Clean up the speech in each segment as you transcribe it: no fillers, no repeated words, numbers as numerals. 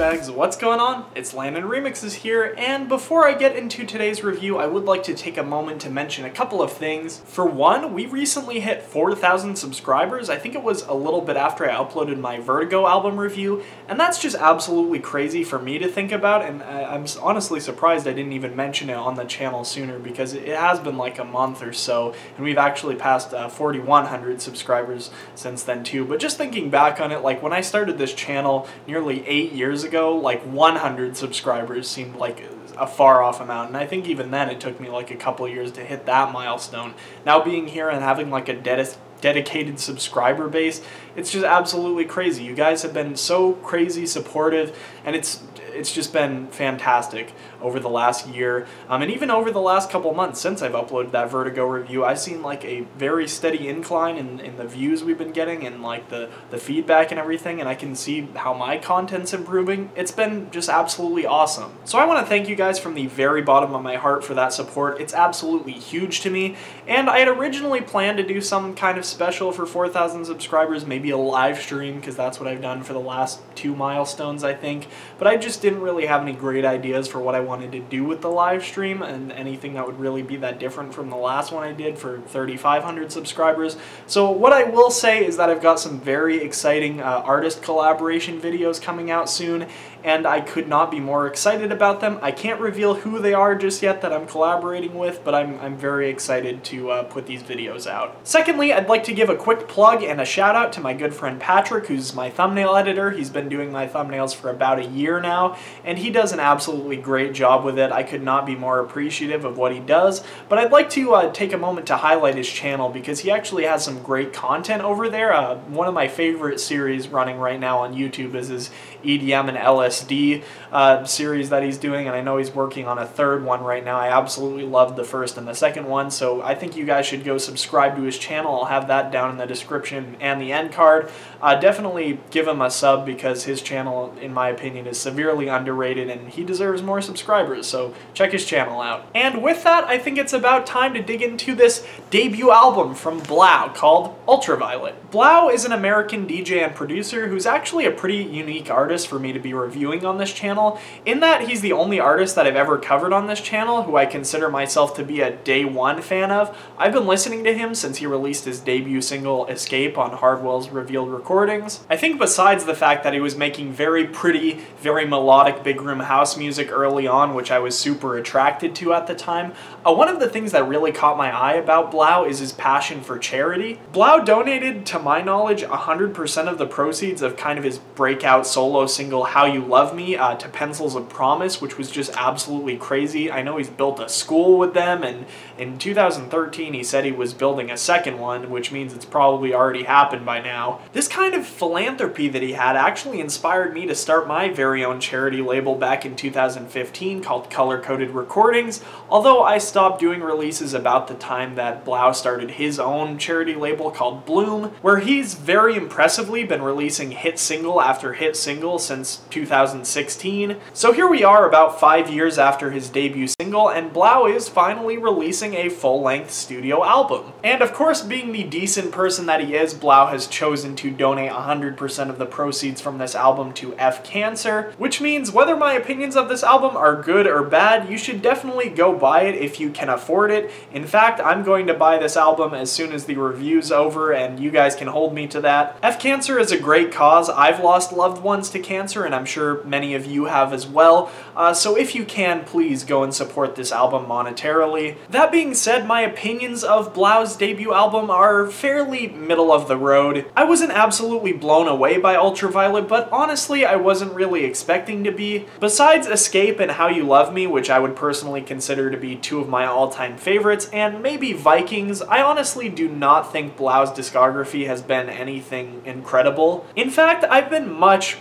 douchebags, what's going on? It's Landon Remixes here, and before I get into today's review, I would like to take a moment to mention a couple of things. For one, we recently hit 4,000 subscribers. I think it was a little bit after I uploaded my Vertigo album review, and that's just absolutely crazy for me to think about, and I'm honestly surprised I didn't even mention it on the channel sooner, because it has been like a month or so, and we've actually passed 4,100 subscribers since then too. But just thinking back on it, like when I started this channel nearly 8 years ago, like 100 subscribers seemed like a far off amount, and I think even then it took me like a couple of years to hit that milestone. Now being here and having like a dedicated subscriber base, it's just absolutely crazy. You guys have been so crazy supportive, and it's just been fantastic over the last year, and even over the last couple months since I've uploaded that Vertigo review. I've seen like a very steady incline in the views we've been getting and like the feedback and everything, and I can see how my content's improving. It's been just absolutely awesome. So I want to thank you guys from the very bottom of my heart for that support. It's absolutely huge to me, and I had originally planned to do some kind of special for 4,000 subscribers, maybe a live stream, because that's what I've done for the last 2 milestones, I think, but I just didn't really have any great ideas for what I wanted to do with the live stream and anything that would really be that different from the last one I did for 3,500 subscribers. So what I will say is that I've got some very exciting artist collaboration videos coming out soon, and I could not be more excited about them. I can't reveal who they are just yet that I'm collaborating with, but I'm very excited to put these videos out. Secondly, I'd like to give a quick plug and a shout out to my good friend Patrick, who's my thumbnail editor. He's been doing my thumbnails for about a year now, and he does an absolutely great job with it. I could not be more appreciative of what he does, but I'd like to take a moment to highlight his channel because he actually has some great content over there. One of my favorite series running right now on YouTube is his EDM and LSD series that he's doing, and I know he's working on a third one right now. I absolutely loved the first and the second one, so I think you guys should go subscribe to his channel. I'll have that down in the description and the end card. Definitely give him a sub because his channel, in my opinion, is severely underrated and he deserves more subscribers, so check his channel out. And with that, I think it's about time to dig into this debut album from Blau called Ultraviolet. Blau is an American DJ and producer who's actually a pretty unique artist for me to be reviewing on this channel, in that he's the only artist that I've ever covered on this channel who I consider myself to be a day one fan of. I've been listening to him since he released his debut single Escape on Hardwell's Revealed Recordings. I think besides the fact that he was making very pretty, very melodic big room house music early on, which I was super attracted to at the time, one of the things that really caught my eye about Blau is his passion for charity. Blau donated, to my knowledge, 100% of the proceeds of kind of his breakout solo single How You Love Me to Pencils of Promise, which was just absolutely crazy. I know he's built a school with them, and in 2013 he said he was building a second one, which means it's probably already happened by now. This kind of philanthropy that he had actually inspired me to start my very own charity label back in 2015 called Color Coded Recordings, although I stopped doing releases about the time that Blau started his own charity label called BLUME, where he's very impressively been releasing hit single after hit single since 2016. So here we are about 5 years after his debut single, and Blau is finally releasing a full-length studio album. And of course, being the decent person that he is, Blau has chosen to donate 100% of the proceeds from this album to F Cancer, which means whether my opinions of this album are good or bad, you should definitely go buy it if you can afford it. In fact, I'm going to buy this album as soon as the review's over, and you guys can hold me to that. F Cancer is a great cause. I've lost loved ones to cancer, and I'm sure many of you have as well, so if you can, please go and support this album monetarily. That being said, my opinions of Blau's debut album are fairly middle of the road. I wasn't absolutely blown away by Ultraviolet, but honestly, I wasn't really expecting to be. Besides Escape and How You Love Me, which I would personally consider to be two of my all-time favorites, and maybe Vikings, I honestly do not think Blau's discography has been anything incredible. In fact, I've been much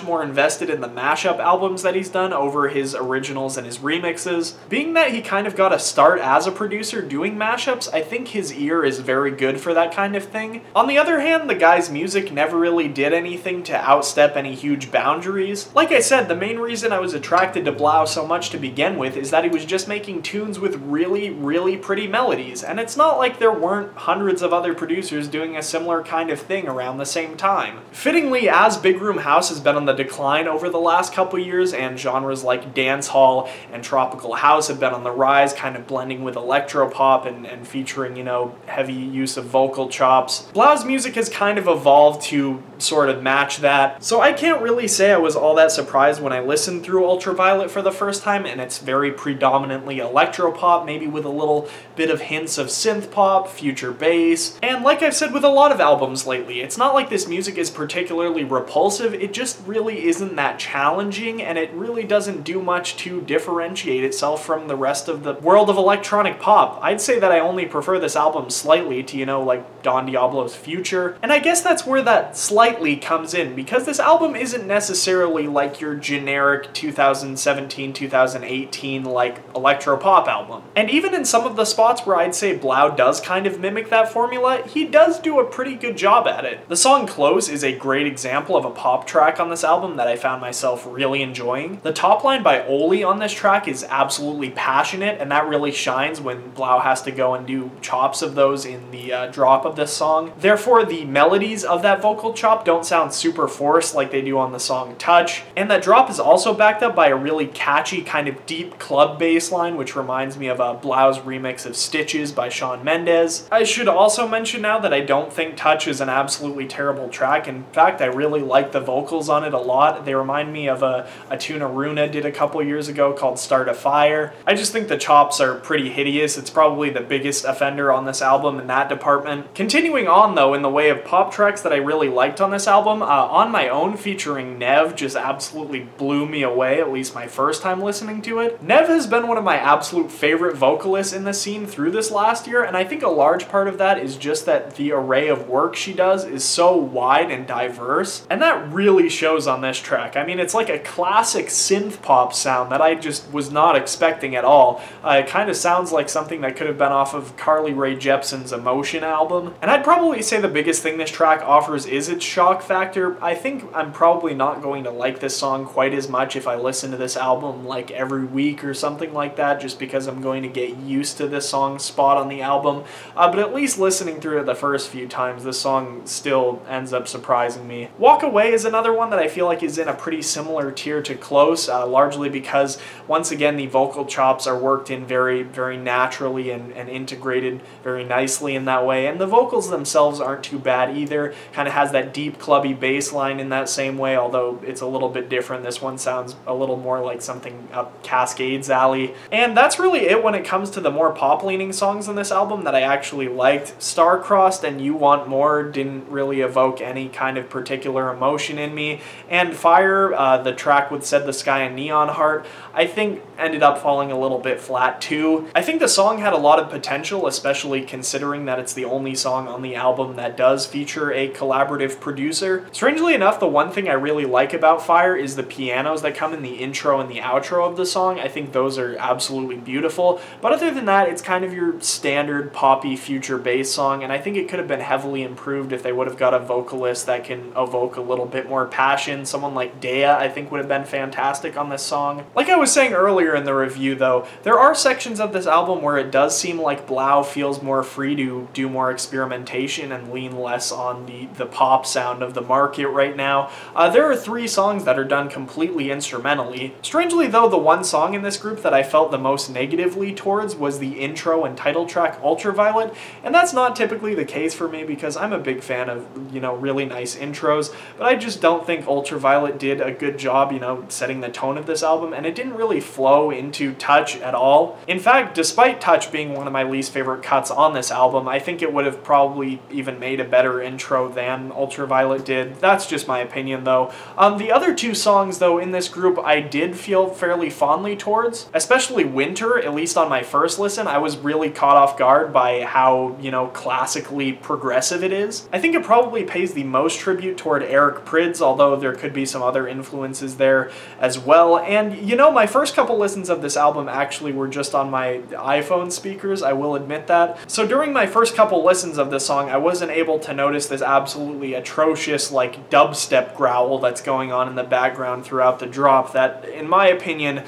more invested in the mashup albums that he's done over his originals and his remixes. Being that he kind of got a start as a producer doing mashups, I think his ear is very good for that kind of thing. On the other hand, the guy's music never really did anything to outstep any huge boundaries. Like I said, the main reason I was attracted to Blau so much to begin with is that he was just making tunes with really pretty melodies, and it's not like there weren't hundreds of other producers doing a similar kind of thing around the same time. Fittingly, as big room house has been on the decline over over the last couple years, and genres like dancehall and tropical house have been on the rise, kind of blending with electropop and featuring, you know, heavy use of vocal chops. Blau's music has kind of evolved to sort of match that, so I can't really say I was all that surprised when I listened through Ultraviolet for the first time, and it's very predominantly electropop, maybe with a little bit of hints of synth pop, future bass, and like I've said with a lot of albums lately, it's not like this music is particularly repulsive, it just really isn't that challenging, and it really doesn't do much to differentiate itself from the rest of the world of electronic pop. I'd say that I only prefer this album slightly to, you know, like Don Diablo's Future, and I guess that's where that slightly comes in, because this album isn't necessarily like your generic 2017, 2018 like electropop album. And even in some of the spots where I'd say Blau does kind of mimic that formula, he does do a pretty good job at it. The song Close is a great example of a pop track on this album that I found myself really enjoying. The top line by Oli on this track is absolutely passionate, and that really shines when Blau has to go and do chops of those in the drop of this song. Therefore, the melodies of that vocal chop don't sound super forced like they do on the song Touch, and that drop is also backed up by a really catchy kind of deep club bass line, which reminds me of Blau's remix of Stitches by Shawn Mendes. I should also mention now that I don't think Touch is an absolutely terrible track. In fact, I really like the vocals on it a lot. They remind me of a tune Aruna did a couple years ago called Start a Fire. I just think the chops are pretty hideous. It's probably the biggest offender on this album in that department. Continuing on though, in the way of pop tracks that I really liked on this album, On My Own featuring Nev just absolutely blew me away, at least my first time listening to it. Nev has been one of my absolute favorite vocalists in the scene through this last year, and I think a large part of that is just that the array of work she does is so wide and diverse, and that really shows on this track. I mean, it's like a classic synth pop sound that I just was not expecting at all. It kind of sounds like something that could have been off of Carly Rae Jepsen's Emotion album, and I'd probably say the biggest thing this track offers is its shock factor. I think I'm probably not going to like this song quite as much if I listen to this album like every week or something like that, just because I'm going to get used to this song's spot on the album, but at least listening through it the first few times, this song still ends up surprising me. Walk Away is another one that I feel like is in a pretty similar tier to Close, largely because, once again, the vocal chops are worked in very, very naturally and integrated very nicely in that way, and the vocals themselves aren't too bad either. Kind of has that deep, clubby bass line in that same way, although it's a little bit different. This one sounds a little more like something up Cascades alley. And that's really it when it comes to the more pop-leaning songs on this album that I actually liked. Star-Crossed and You Want More didn't really evoke any kind of particular emotion in me, and Fire, the track with Said the Sky and Neon Heart, I think ended up falling a little bit flat too. I think the song had a lot of potential, especially considering that it's the only song on the album that does feature a collaborative producer. Strangely enough, the one thing I really like about Fire is the pianos that come in the intro and the outro of the song. I think those are absolutely beautiful, but other than that, it's kind of your standard poppy future bass song, and I think it could have been heavily improved if they would have got a vocalist that can evoke a little bit more passion. Someone like Dea, I think, would have been fantastic on this song. Like I was saying earlier in the review though, there are sections of this album where it does seem like Blau feels more free to do more experimentation and lean less on the pop sound of the market right now. There are 3 songs that are done completely instrumentally. Strangely though, the one song in this group that I felt the most negatively towards was the intro and title track Ultraviolet, and that's not typically the case for me because I'm a big fan of, you know, really nice intros, but I just don't think Ultraviolet did a good job, you know, setting the tone of this album, and it didn't really flow into Touch at all. In fact, despite Touch being one of my least favorite cuts on this album, I think it would have probably even made a better intro than Ultraviolet did. That's just my opinion though. The other 2 songs though in this group I did feel fairly fondly towards, especially Winter. At least on my first listen, I was really caught off guard by how, you know, classically progressive it is. I think it probably pays the most tribute toward Eric Prydz, although there could be some other influences there as well. And, you know, my first couple listens of this album actually were just on my iPhone speakers, I will admit that. So during my first couple listens of this song, I wasn't able to notice this absolutely atrocious, like, dubstep growl that's going on in the background throughout the drop that, in my opinion,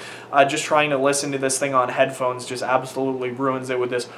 just trying to listen to this thing on headphones just absolutely ruins it with this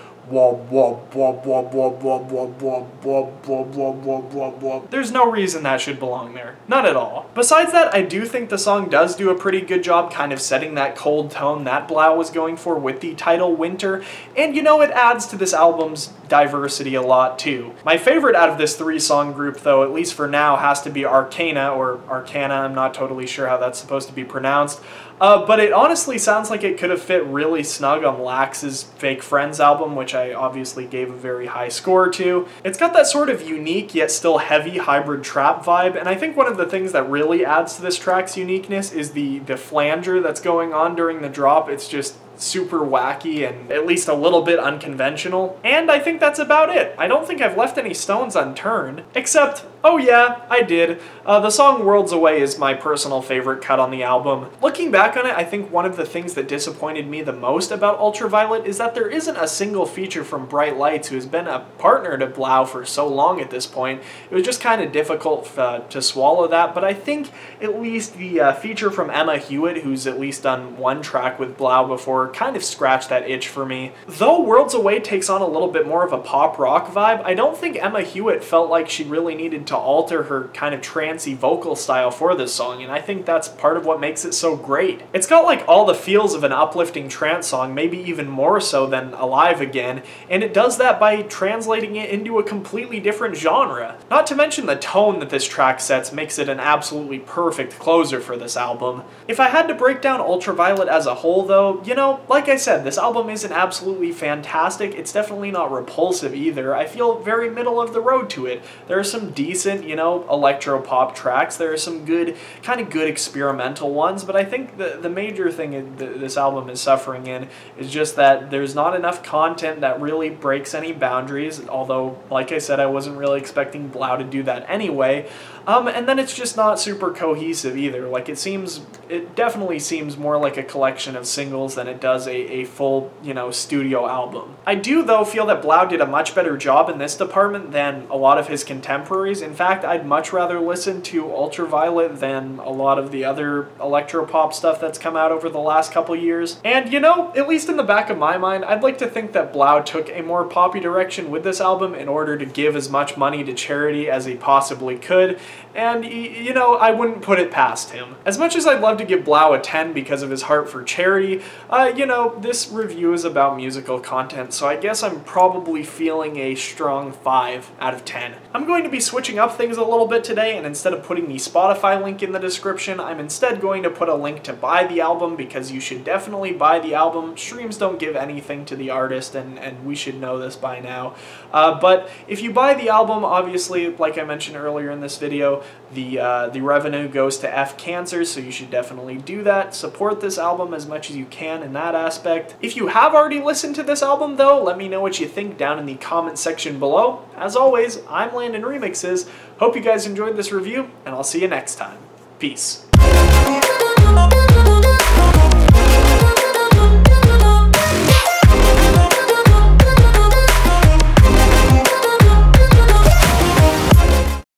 There's no reason that should belong there. Not at all. Besides that, I do think the song does do a pretty good job kind of setting that cold tone that Blau was going for with the title Winter, and you know, it adds to this album's diversity a lot too. My favorite out of this 3-song group though, at least for now, has to be Arcana, or Arcana, I'm not totally sure how that's supposed to be pronounced. But it honestly sounds like it could have fit really snug on Lax's Fake Friends album, which I obviously gave a very high score to. It's got that sort of unique yet still heavy hybrid trap vibe, and I think one of the things that really adds to this track's uniqueness is the flanger that's going on during the drop. It's just super wacky and at least a little bit unconventional. And I think that's about it. I don't think I've left any stones unturned, except, oh yeah, I did. The song Worlds Away is my personal favorite cut on the album. Looking back on it, I think one of the things that disappointed me the most about Ultraviolet is that there isn't a single feature from Bright Lights, who has been a partner to Blau for so long at this point. It was just kind of difficult to swallow that, but I think at least the feature from Emma Hewitt, who's at least done one track with Blau before, kind of scratched that itch for me. Though Worlds Away takes on a little bit more of a pop rock vibe, I don't think Emma Hewitt felt like she really needed to alter her kind of trancey vocal style for this song, and I think that's part of what makes it so great. It's got like all the feels of an uplifting trance song, maybe even more so than Alive Again, and it does that by translating it into a completely different genre. Not to mention the tone that this track sets makes it an absolutely perfect closer for this album. If I had to break down Ultraviolet as a whole though, you know, like I said, this album isn't absolutely fantastic. It's definitely not repulsive either. I feel very middle of the road to it. There are some decent, you know, electropop tracks. There are some good, kind of good experimental ones, but I think the major thing this album is suffering in is just that there's not enough content that really breaks any boundaries, although, like I said, I wasn't really expecting Blau to do that anyway. And then it's just not super cohesive either. Like, it definitely seems more like a collection of singles than it does a full, you know, studio album. I do, though, feel that Blau did a much better job in this department than a lot of his contemporaries. In fact, I'd much rather listen to Ultraviolet than a lot of the other electropop stuff that's come out over the last couple years. And, you know, at least in the back of my mind, I'd like to think that Blau took a more poppy direction with this album in order to give as much money to charity as he possibly could. And, you know, I wouldn't put it past him. As much as I'd love to give Blau a 10 because of his heart for charity, you know, this review is about musical content, so I guess I'm probably feeling a strong 5 out of 10. I'm going to be switching up things a little bit today, and instead of putting the Spotify link in the description, I'm instead going to put a link to buy the album, because you should definitely buy the album. Streams don't give anything to the artist, and we should know this by now. But if you buy the album, obviously, like I mentioned earlier in this video, the revenue goes to F Cancer, so you should definitely do that. Support this album as much as you can in that aspect. If you have already listened to this album though, let me know what you think down in the comment section below. As always, I'm Landon Remixes. Hope you guys enjoyed this review, and I'll see you next time. Peace.